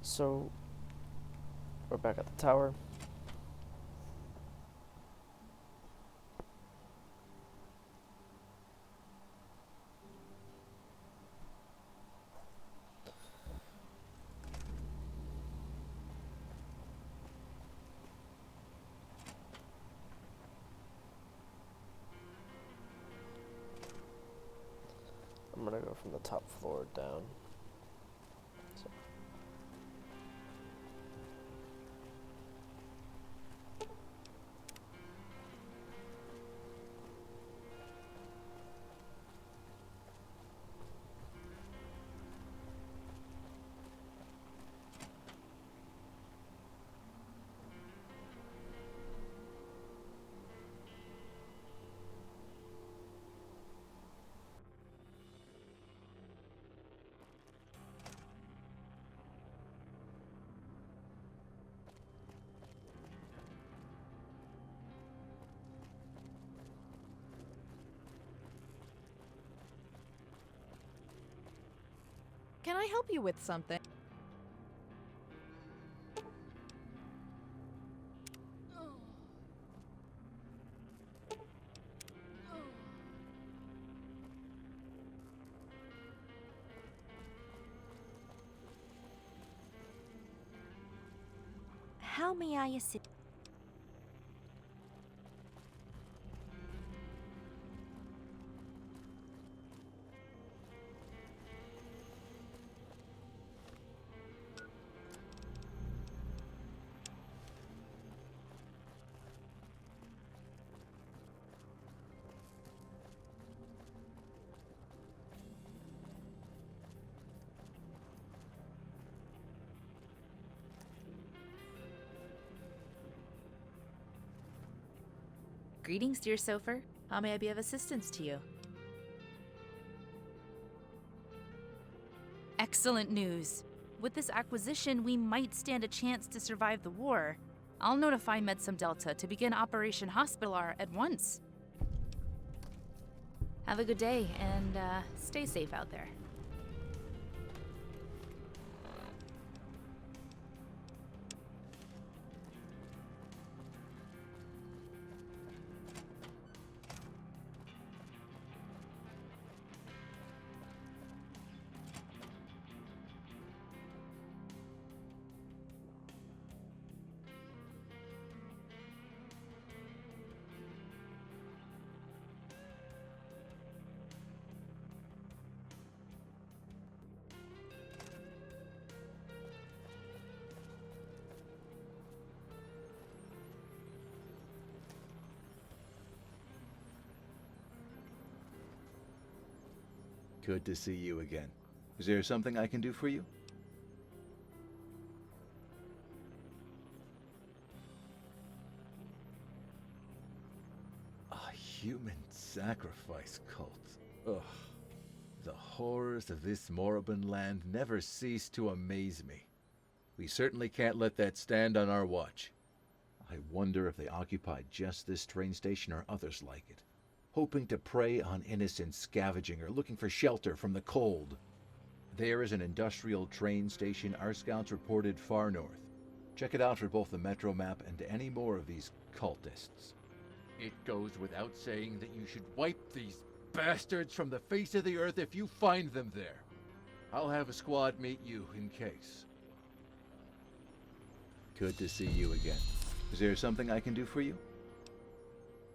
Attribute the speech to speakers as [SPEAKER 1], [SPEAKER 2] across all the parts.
[SPEAKER 1] So we're back at the tower. I'm gonna go from the top floor down. So.
[SPEAKER 2] Can I help you with something?
[SPEAKER 3] How may I assist?
[SPEAKER 2] Greetings, dear Sopher. How may I be of assistance to you? Excellent news. With this acquisition, we might stand a chance to survive the war. I'll notify Medsum Delta to begin Operation Hospitalar at once. Have a good day, and stay safe out there.
[SPEAKER 4] Good to see you again. Is there something I can do for you? A human sacrifice cult. Ugh. The horrors of this moribund land never cease to amaze me. We certainly can't let that stand on our watch. I wonder if they occupied just this train station or others like it, hoping to prey on innocents scavenging or looking for shelter from the cold. There is an industrial train station our scouts reported far north. Check it out for both the metro map and any more of these cultists. It goes without saying that you should wipe these bastards from the face of the earth if you find them there. I'll have a squad meet you in case. Good to see you again. Is there something I can do for you?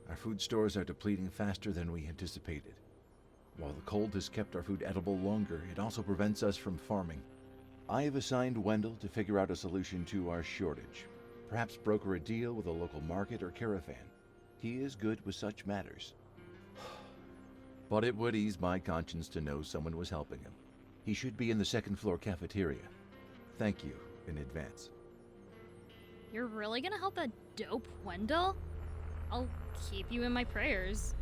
[SPEAKER 4] Our food stores are depleting faster than we anticipated. While the cold has kept our food edible longer, it also prevents us from farming. I have assigned Wendell to figure out a solution to our shortage. Perhaps broker a deal with a local market or caravan. He is good with such matters. But it would ease my conscience to know someone was helping him. He should be in the second floor cafeteria. Thank you in advance.
[SPEAKER 5] You're really gonna help that dope Wendell? I'll keep you in my prayers.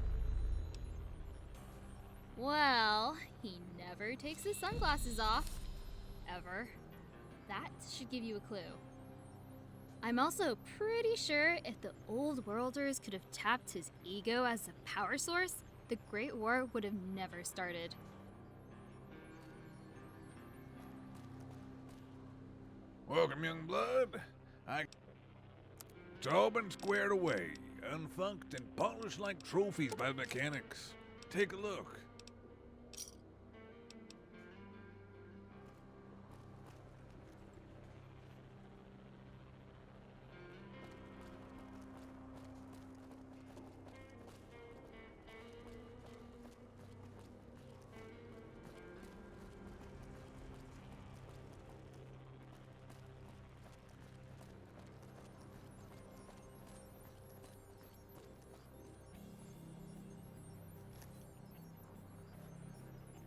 [SPEAKER 5] Well, he never takes his sunglasses off. Ever. That should give you a clue. I'm also pretty sure if the Old Worlders could have tapped his ego as a power source, the Great War would have never started.
[SPEAKER 3] Welcome, young blood. It's all been squared away, unfunked and polished like trophies by the mechanics. Take a look.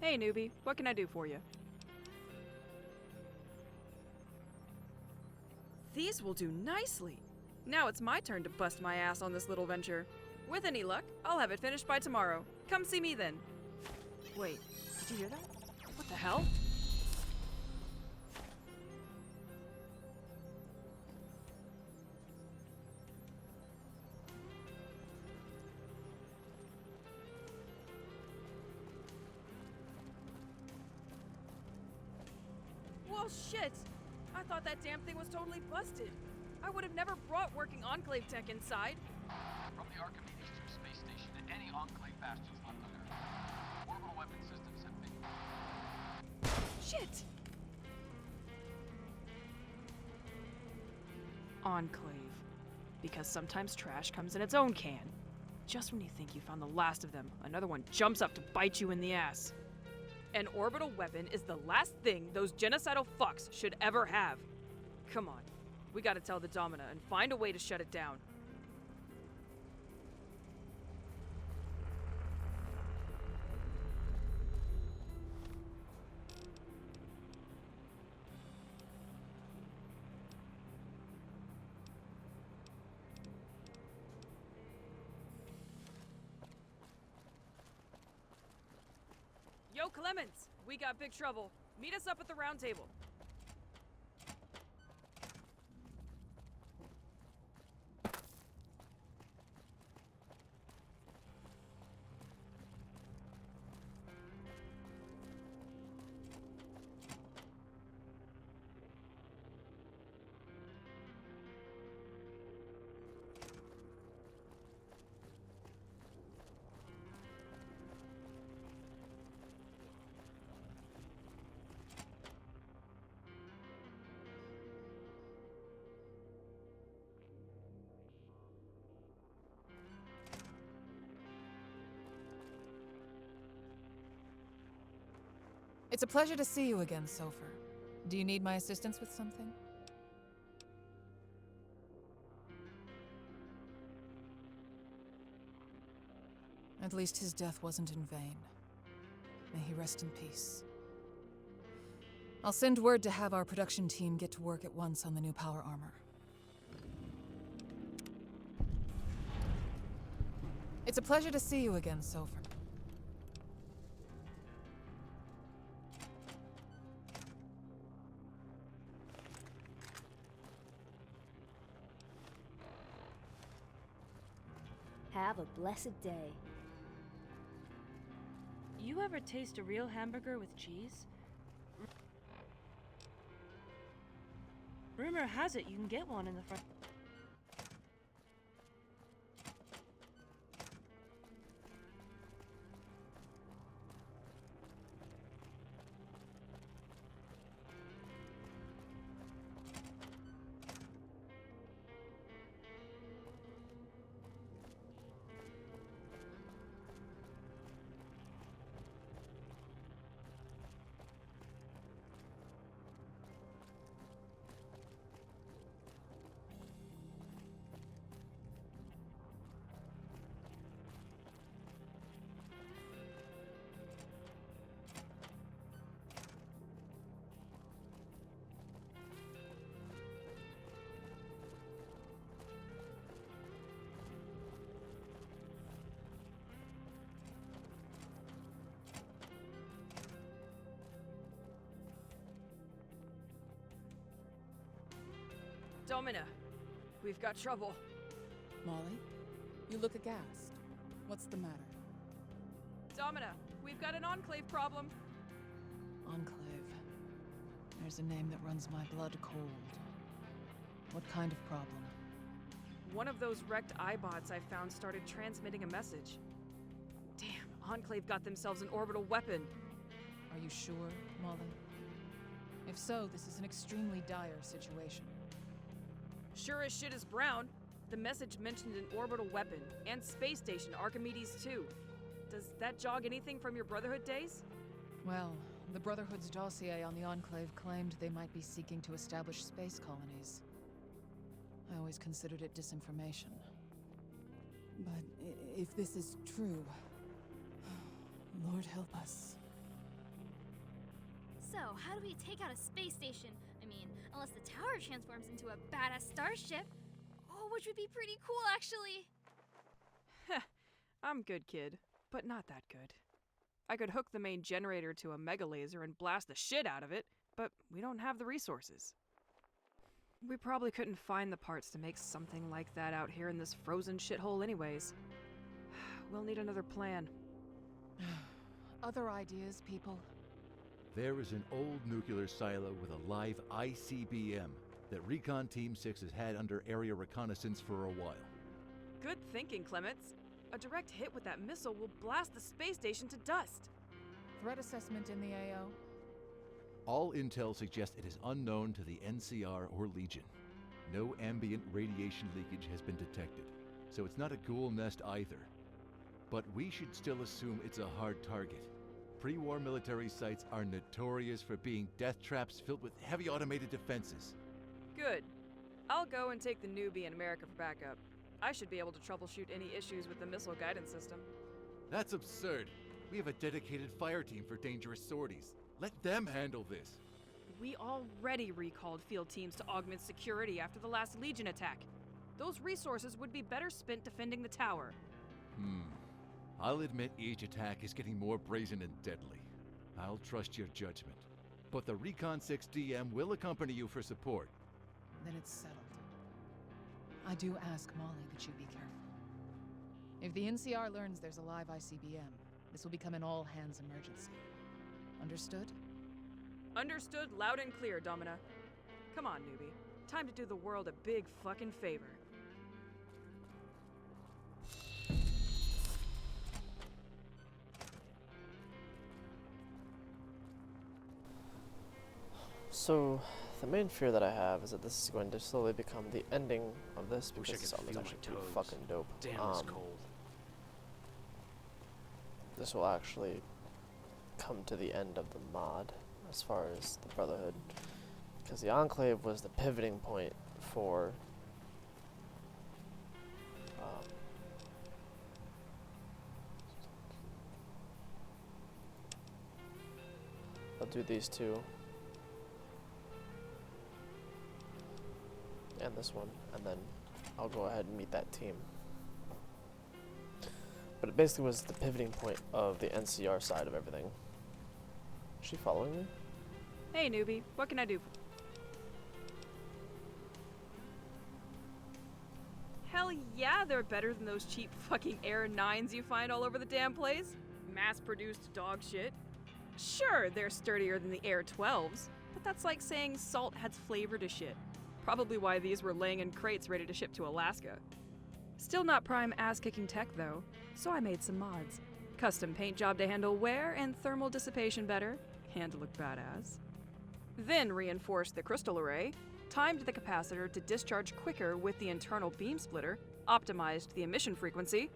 [SPEAKER 6] Hey, newbie. What can I do for you? These will do nicely. Now it's my turn to bust my ass on this little venture. With any luck, I'll have it finished by tomorrow. Come see me then. Wait, did you hear that? What the hell? Well, shit! I thought that damn thing was totally busted. I would have never brought working Enclave tech inside.
[SPEAKER 7] From the Archimedes 2 space station to any Enclave bastions left on Earth, orbital weapon systems have been...
[SPEAKER 6] Shit! Enclave. Because sometimes trash comes in its own can. Just when you think you found the last of them, another one jumps up to bite you in the ass. An orbital weapon is the last thing those genocidal fucks should ever have. Come on, we gotta tell the Domina and find a way to shut it down. Yo, Clemens! We got big trouble. Meet us up at the round table.
[SPEAKER 8] It's a pleasure to see you again, Sopher. Do you need my assistance with something? At least his death wasn't in vain. May he rest in peace. I'll send word to have our production team get to work at once on the new power armor. It's a pleasure to see you again, Sopher.
[SPEAKER 9] Have a blessed day.
[SPEAKER 10] You ever taste a real hamburger with cheese? Rumor has it you can get one in the front.
[SPEAKER 6] Domina, we've got trouble.
[SPEAKER 8] Molly, you look aghast. What's the matter?
[SPEAKER 6] Domina, we've got an Enclave problem.
[SPEAKER 8] Enclave. There's a name that runs my blood cold. What kind of problem?
[SPEAKER 6] One of those wrecked iBots I found started transmitting a message. Damn, Enclave got themselves an orbital weapon.
[SPEAKER 8] Are you sure, Molly? If so, this is an extremely dire situation.
[SPEAKER 6] Sure as shit is brown. The message mentioned an orbital weapon and space station Archimedes 2. Does that jog anything from your Brotherhood days?
[SPEAKER 8] Well, the Brotherhood's dossier on the Enclave claimed they might be seeking to establish space colonies. I always considered it disinformation. But if this is true, Lord help us.
[SPEAKER 5] So, how do we take out a space station? I mean, unless the tower transforms into a badass starship. Oh, which would be pretty cool, actually.
[SPEAKER 6] I'm good, kid, but not that good. I could hook the main generator to a mega laser and blast the shit out of it, but we don't have the resources. We probably couldn't find the parts to make something like that out here in this frozen shithole anyways. We'll need another plan.
[SPEAKER 8] Other ideas, people?
[SPEAKER 4] There is an old nuclear silo with a live ICBM that Recon Team 6 has had under area reconnaissance for a while.
[SPEAKER 6] Good thinking, Clements. A direct hit with that missile will blast the space station to dust.
[SPEAKER 8] Threat assessment in the AO?
[SPEAKER 4] All intel suggests it is unknown to the NCR or Legion. No ambient radiation leakage has been detected, so it's not a ghoul nest either. But we should still assume it's a hard target. Pre-war military sites are notorious for being death traps filled with heavy automated defenses.
[SPEAKER 6] Good. I'll go and take the newbie in America for backup. I should be able to troubleshoot any issues with the missile guidance system.
[SPEAKER 4] That's absurd. We have a dedicated fire team for dangerous sorties. Let them handle this.
[SPEAKER 6] We already recalled field teams to augment security after the last Legion attack. Those resources would be better spent defending the tower.
[SPEAKER 4] I'll admit each attack is getting more brazen and deadly. I'll trust your judgment. But the Recon 6 DM will accompany you for support.
[SPEAKER 8] Then it's settled. I do ask Molly that you be careful. If the NCR learns there's a live ICBM, this will become an all-hands emergency. Understood?
[SPEAKER 6] Understood loud and clear, Domina. Come on, newbie. Time to do the world a big fucking favor.
[SPEAKER 1] So, the main fear that I have is that this is going to slowly become the ending of this
[SPEAKER 11] Wish I
[SPEAKER 1] because this
[SPEAKER 11] could
[SPEAKER 1] album is
[SPEAKER 11] feel
[SPEAKER 1] actually
[SPEAKER 11] my
[SPEAKER 1] pretty
[SPEAKER 11] toes.
[SPEAKER 1] fucking dope.
[SPEAKER 11] Damn, it's cold.
[SPEAKER 1] This will actually come to the end of the mod as far as the Brotherhood, because the Enclave was the pivoting point for I'll do these two and this one, and then I'll go ahead and meet that team. But it basically was the pivoting point of the NCR side of everything. Is she following me?
[SPEAKER 6] Hey, newbie. What can I do? Hell yeah, they're better than those cheap fucking Air 9s you find all over the damn place. Mass-produced dog shit. Sure, they're sturdier than the Air 12s, but that's like saying salt adds flavor to shit. Probably why these were laying in crates ready to ship to Alaska. Still not prime ass-kicking tech though, so I made some mods. Custom paint job to handle wear and thermal dissipation better, and to look badass. Then reinforced the crystal array, timed the capacitor to discharge quicker with the internal beam splitter, optimized the emission frequency.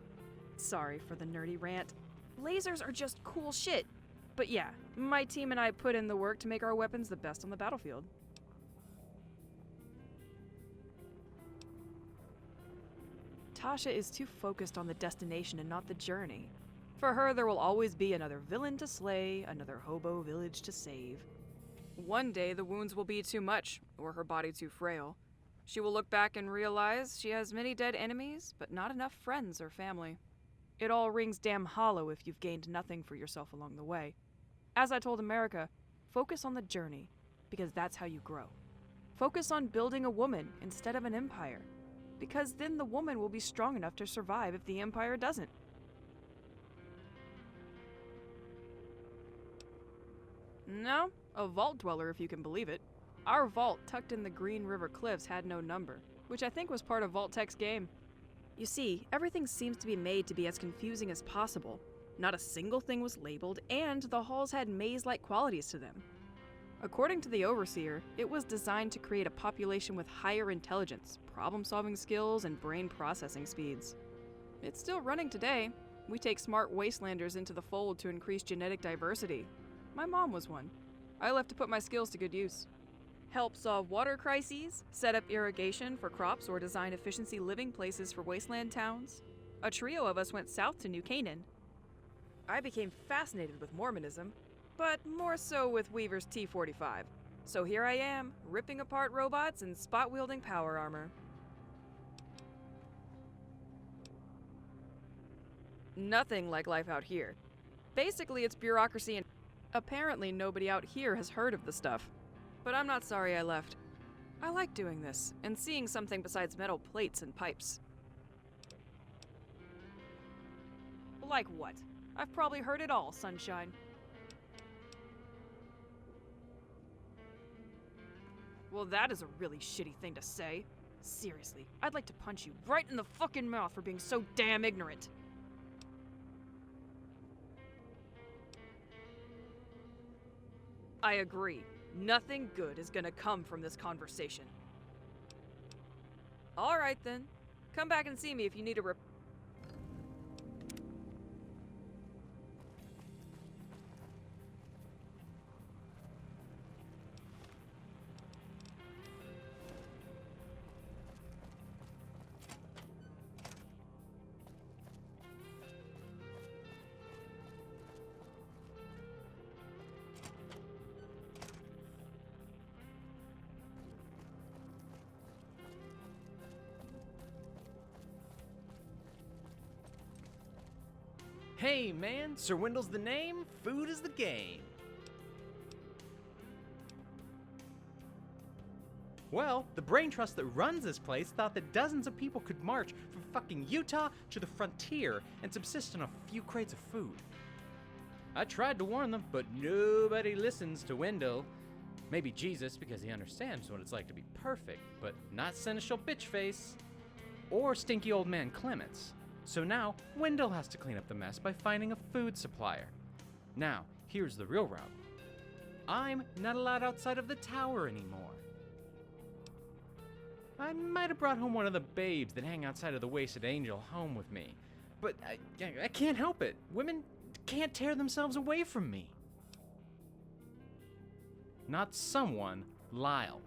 [SPEAKER 6] Sorry for the nerdy rant. Lasers are just cool shit. But yeah, my team and I put in the work to make our weapons the best on the battlefield. Tasha is too focused on the destination and not the journey. For her, there will always be another villain to slay, another hobo village to save. One day, the wounds will be too much, or her body too frail. She will look back and realize she has many dead enemies, but not enough friends or family. It all rings damn hollow if you've gained nothing for yourself along the way. As I told America, focus on the journey, because that's how you grow. Focus on building a woman instead of an empire, because then the woman will be strong enough to survive if the empire doesn't. No, A vault dweller, if you can believe it. Our vault, tucked in the Green River Cliffs, had no number, which I think was part of Vault Tech's game. You see, everything seems to be made to be as confusing as possible. Not a single thing was labeled, and the halls had maze-like qualities to them. According to the Overseer, it was designed to create a population with higher intelligence, problem-solving skills, and brain processing speeds. It's still running today. We take smart wastelanders into the fold to increase genetic diversity. My mom was one. I left to put my skills to good use. Help solve water crises, set up irrigation for crops, or design efficiency living places for wasteland towns. A trio of us went south to New Canaan. I became fascinated with Mormonism, but more so with Weaver's T-45. So here I am, ripping apart robots and spot-wielding power armor. Nothing like life out here. Basically, it's bureaucracy and apparently nobody out here has heard of the stuff. But I'm not sorry I left. I like doing this, and seeing something besides metal plates and pipes. Like what? I've probably heard it all, Sunshine. Well, that is a really shitty thing to say. Seriously, I'd like to punch you right in the fucking mouth for being so damn ignorant. I agree. Nothing good is gonna come from this conversation. Alright then. Come back and see me if you need a
[SPEAKER 11] Hey man, Sir Wendell's the name, food is the game. Well, the brain trust that runs this place thought that dozens of people could march from fucking Utah to the frontier and subsist on a few crates of food. I tried to warn them, but nobody listens to Wendell. Maybe Jesus, because he understands what it's like to be perfect, but not seneschal bitchface. Or stinky old man Clements. So now, Wendell has to clean up the mess by finding a food supplier. Now, here's the real rub. I'm not allowed outside of the tower anymore. I might have brought home one of the babes that hang outside of the Wasted Angel home with me, but I can't help it. Women can't tear themselves away from me. Not someone, Lyle.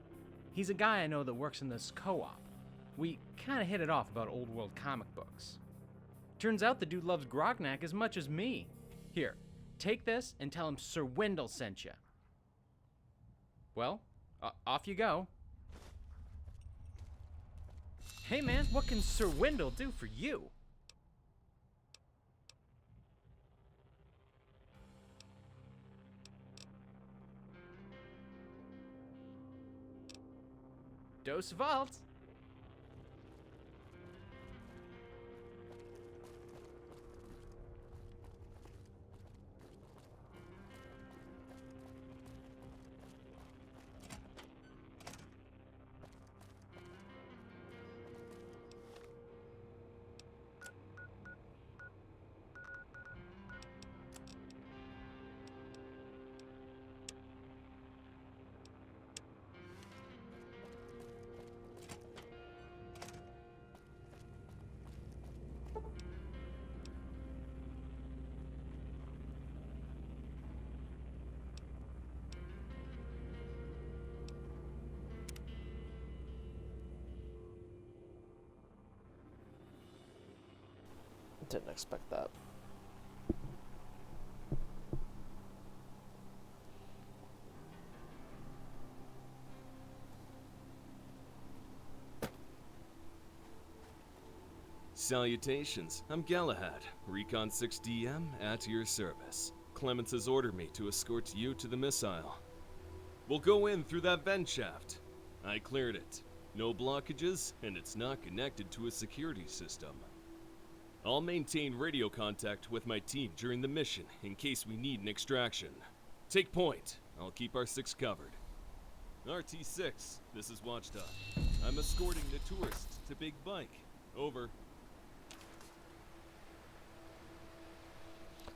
[SPEAKER 11] He's a guy I know that works in this co-op. We kind of hit it off about old world comic books. Turns out the dude loves Grognak as much as me. Here, take this and tell him Sir Wendell sent you. Well, off you go. Hey man, what can Sir Wendell do for you? Dose Vault.
[SPEAKER 1] Didn't expect that.
[SPEAKER 12] Salutations, I'm Galahad, Recon 6DM at your service. Clements has ordered me to escort you to the missile. We'll go in through that vent shaft. I cleared it. No blockages, and it's not connected to a security system. I'll maintain radio contact with my team during the mission in case we need an extraction. Take point. I'll keep our 6 covered. RT6, this is Watchdog. I'm escorting the tourists to Big Bike. Over.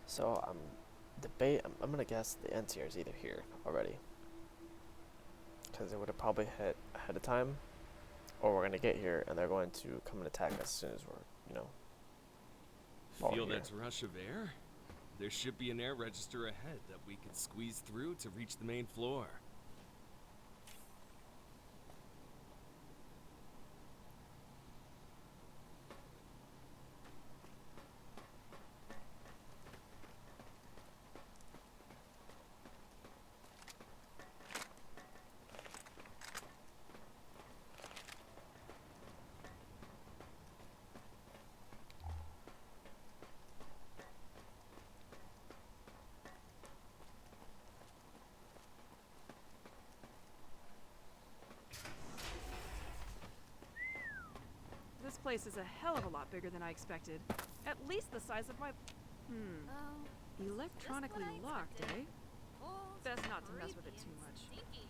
[SPEAKER 1] So I'm gonna guess the end tier is either here already, because it would have probably hit ahead of time, or we're gonna get here and they're going to come and attack us as soon as we're,
[SPEAKER 12] Feel
[SPEAKER 1] here.
[SPEAKER 12] that rush of air? There should be an air register ahead that we could squeeze through to reach the main floor.
[SPEAKER 6] This place is a hell of a lot bigger than I expected. At least the size of my...
[SPEAKER 5] Oh,
[SPEAKER 6] Electronically
[SPEAKER 5] just what I
[SPEAKER 6] locked, eh?
[SPEAKER 5] expected. Old,
[SPEAKER 6] Best not to mess with it
[SPEAKER 5] creepy,
[SPEAKER 6] too
[SPEAKER 5] and
[SPEAKER 6] much.
[SPEAKER 5] stinky.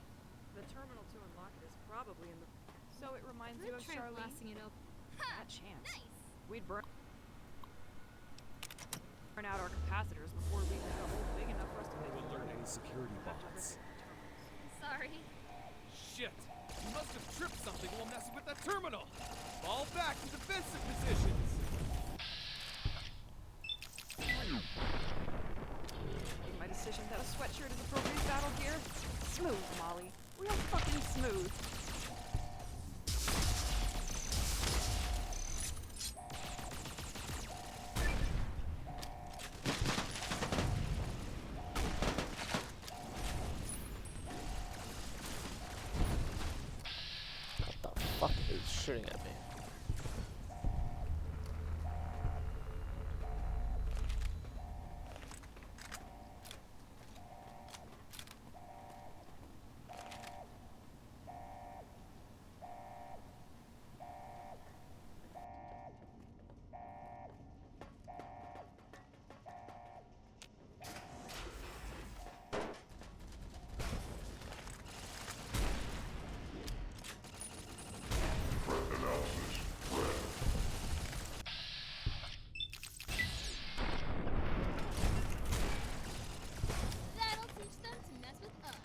[SPEAKER 6] The terminal to unlock it is probably in the... So it reminds you
[SPEAKER 5] Good
[SPEAKER 6] of
[SPEAKER 5] try
[SPEAKER 6] Charlene?
[SPEAKER 5] blasting it open.
[SPEAKER 6] That chance.
[SPEAKER 5] Nice.
[SPEAKER 6] We'd burn out our capacitors before we had a hole big enough for us to fit.
[SPEAKER 12] We'll learn any security bots.
[SPEAKER 5] Sorry.
[SPEAKER 12] Shit! You must have tripped something while messing with that terminal! Fall back to defensive positions!
[SPEAKER 6] My decision that a sweatshirt is appropriate battle gear? Smooth, Molly. Real fucking smooth.
[SPEAKER 1] What the fuck is shooting at me?
[SPEAKER 5] That'll teach them to mess with us.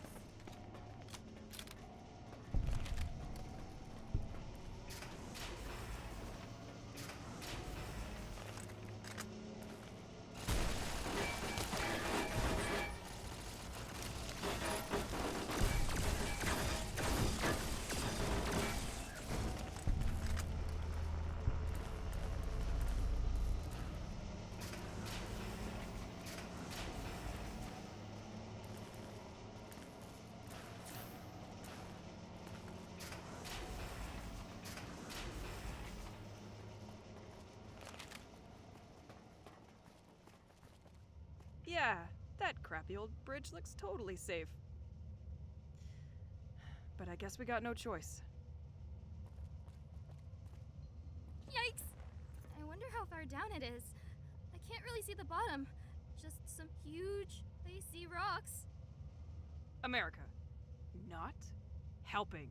[SPEAKER 6] Yeah, that crappy old bridge looks totally safe. But I guess we got no choice.
[SPEAKER 5] Yikes! I wonder how far down it is. I can't really see the bottom. Just some huge, icy rocks.
[SPEAKER 6] America. Not helping.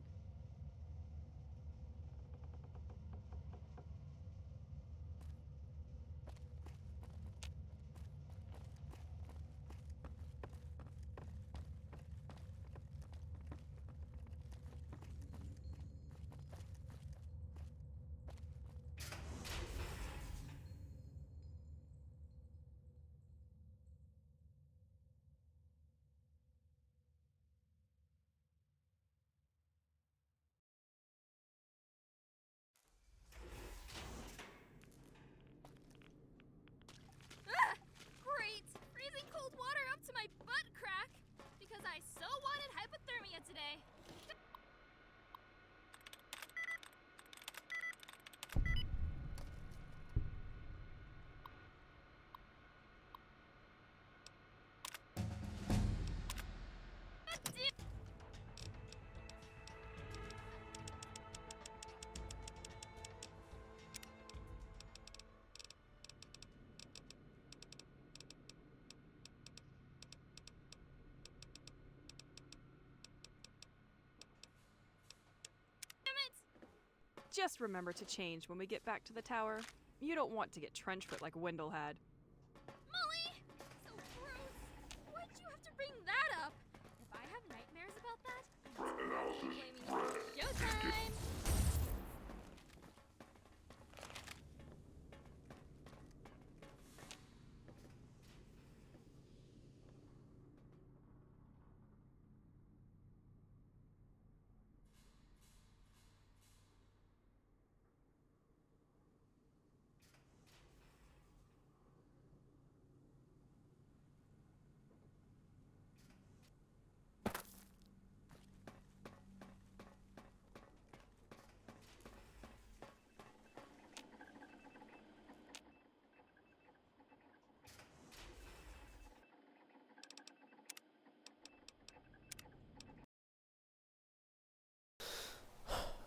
[SPEAKER 6] Just remember to change when we get back to the tower. You don't want to get trench foot like Wendell had.
[SPEAKER 5] Molly! So gross! Why'd you have to bring that up? If I have nightmares about that, I'm totally blaming you. Showtime!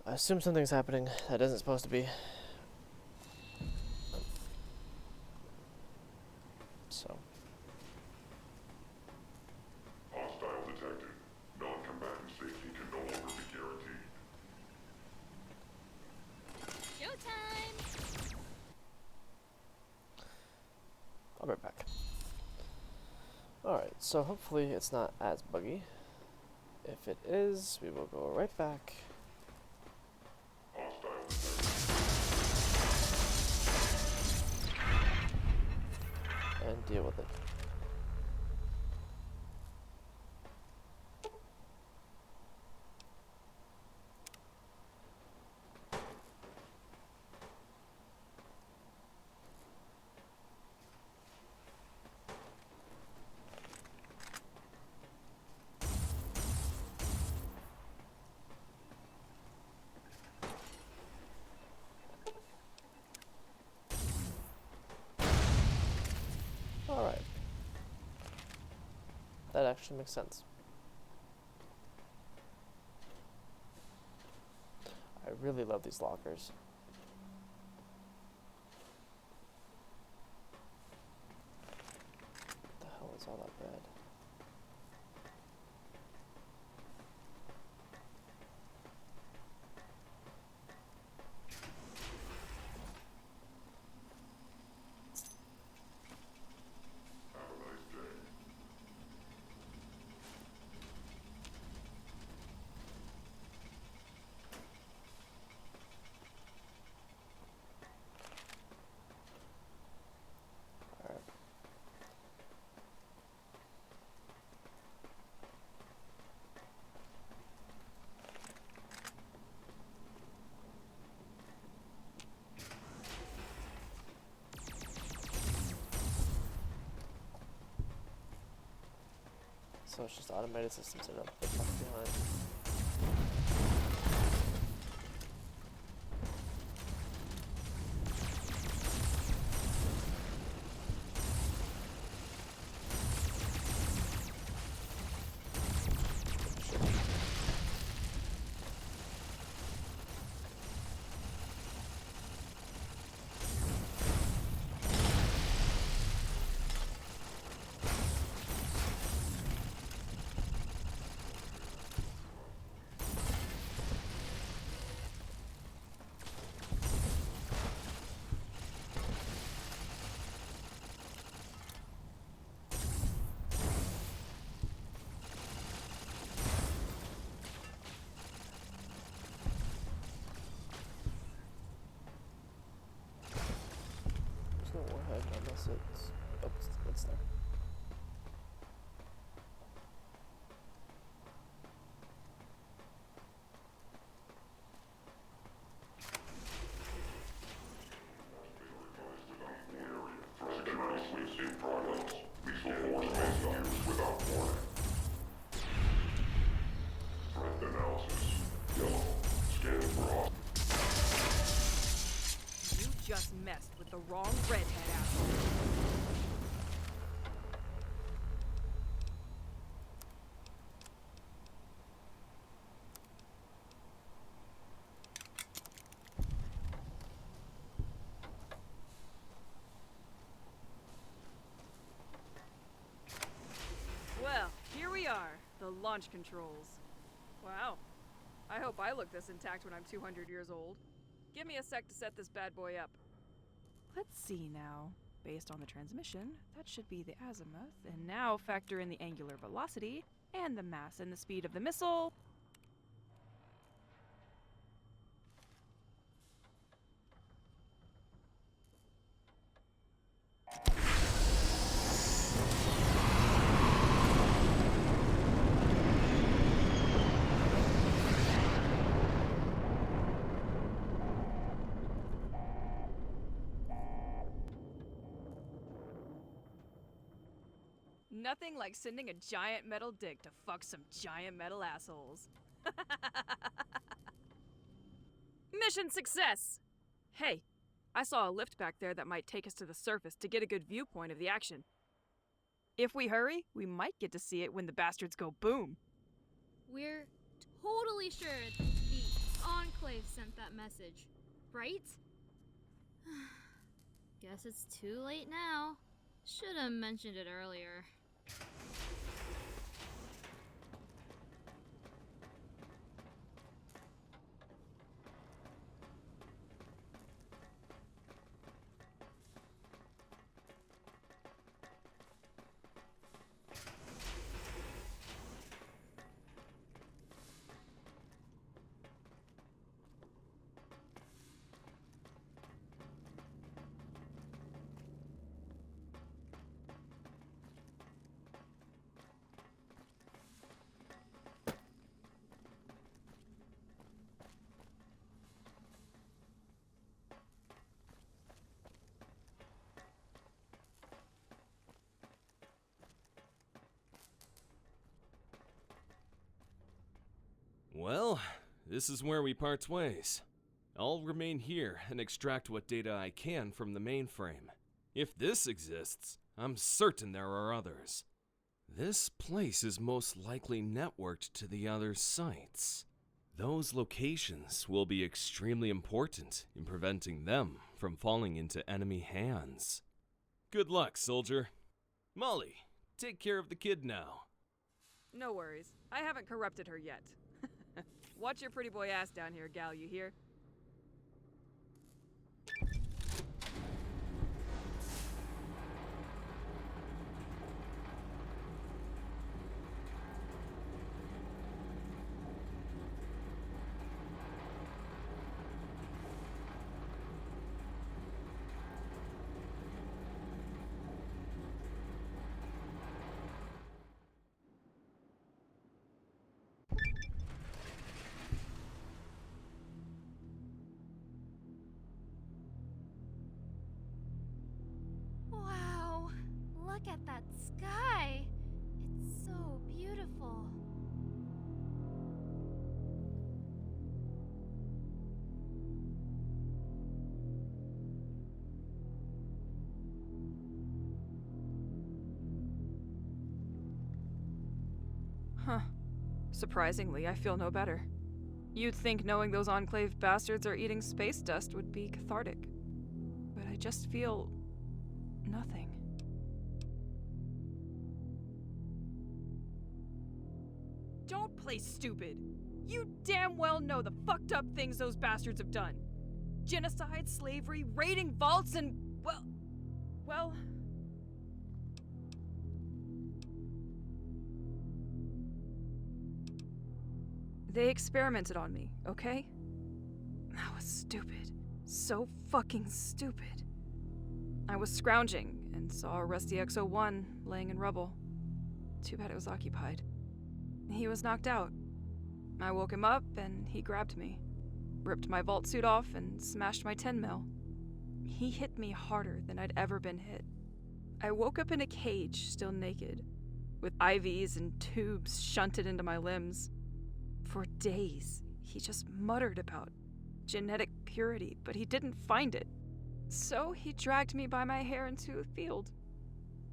[SPEAKER 1] I assume something's happening that isn't supposed to be. So.
[SPEAKER 13] Hostile detected. Non-combatant safety can no longer be guaranteed.
[SPEAKER 5] Showtime!
[SPEAKER 1] I'll be right back. Alright, so hopefully it's not as buggy. If it is, we will go right back. And deal with it. Alright. That actually makes sense. I really love these lockers. What the hell is all that bread? So it's just automated systems that are left behind. Go ahead unless it's... Oh, it's there.
[SPEAKER 13] Security sweeps in progress. Lethal force may be used without warning. Threat analysis. Yellow. Scanning for
[SPEAKER 6] You just messed with the wrong redhead, asshole. Well, here we are, the launch controls. Wow. I hope I look this intact when I'm 200 years old. Give me a sec to set this bad boy up. Let's see now. Based on the transmission, that should be the azimuth, and now factor in the angular velocity, and the mass and the speed of the missile. Nothing like sending a giant metal dick to fuck some giant metal assholes. Mission success! Hey, I saw a lift back there that might take us to the surface to get a good viewpoint of the action. If we hurry, we might get to see it when the bastards go boom.
[SPEAKER 5] We're totally sure the Enclave sent that message, right? Guess it's too late now. Should have mentioned it earlier.
[SPEAKER 12] Well, this is where we part ways. I'll remain here and extract what data I can from the mainframe. If this exists, I'm certain there are others. This place is most likely networked to the other sites. Those locations will be extremely important in preventing them from falling into enemy hands. Good luck, soldier. Molly, take care of the kid now.
[SPEAKER 6] No worries. I haven't corrupted her yet. Watch your pretty boy ass down here, gal, you hear?
[SPEAKER 5] Wow, look at that sky. It's so beautiful.
[SPEAKER 6] Huh. Surprisingly, I feel no better. You'd think knowing those Enclave bastards are eating space dust would be cathartic. But I just feel nothing. Don't play stupid. You damn well know the fucked up things those bastards have done. Genocide, slavery, raiding vaults, and, well... They experimented on me, okay? That was stupid. So fucking stupid. I was scrounging and saw a rusty X-01 laying in rubble. Too bad it was occupied. He was knocked out. I woke him up and he grabbed me, ripped my vault suit off and smashed my 10 mil. He hit me harder than I'd ever been hit. I woke up in a cage, still naked, with IVs and tubes shunted into my limbs. For days, he just muttered about genetic purity, but he didn't find it. So he dragged me by my hair into a field,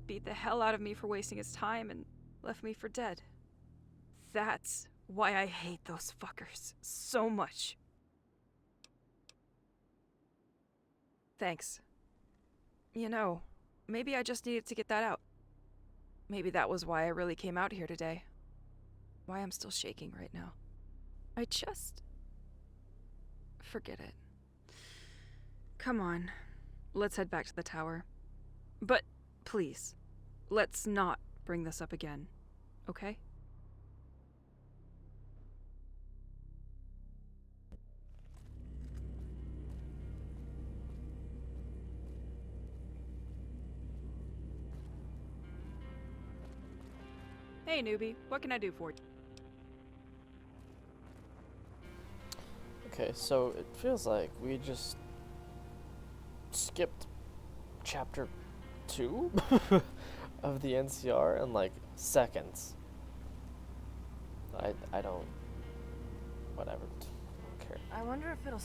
[SPEAKER 6] beat the hell out of me for wasting his time, and left me for dead. That's why I hate those fuckers so much. Thanks. You know, maybe I just needed to get that out. Maybe that was why I really came out here today. Why I'm still shaking right now. Forget it. Come on. Let's head back to the tower. But, please, let's not bring this up again, okay? Hey, newbie. What can I do for you?
[SPEAKER 1] Okay, so it feels like we just skipped chapter 2 of the NCR in like seconds. I don't, whatever, I don't care.
[SPEAKER 10] I wonder if it'll